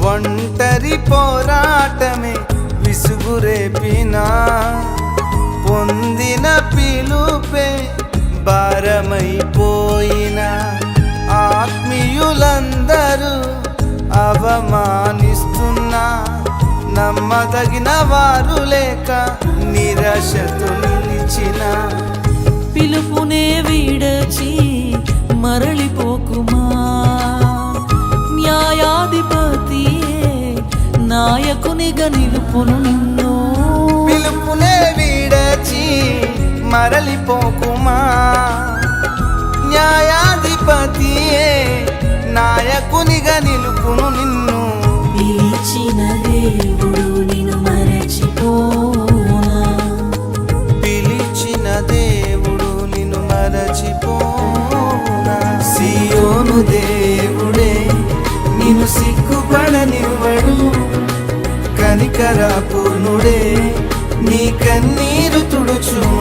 ఒంటరి పోరాటమే విసుగురేపినా పొందిన పిలుపే భారమైపోయినా ఆత్మీయులందరూ అవమానిస్తున్నా నమ్మదగిన వారు లేక నిరాశతో నిలిచిన పిలుపునే విడచి మరలిపోకుమా న్యాయాధిపతియే నాయకునిగా నిలుపును నిన్ను పిలుపునే విడచి మరలిపోకుమా న్యాయాధిపతియే నాయకునిగా నిలుపును నిన్ను పిలిచిన దేవుడు నిన్ను మరచిపోనా పిలిచిన దేవుడు నిన్ను మరచిపోనా సియోను దేవుడే నిన్ను సిగ్గుపడనివ్వడు కనికర పూర్ణుడే నీ కన్నీరు తుడుచును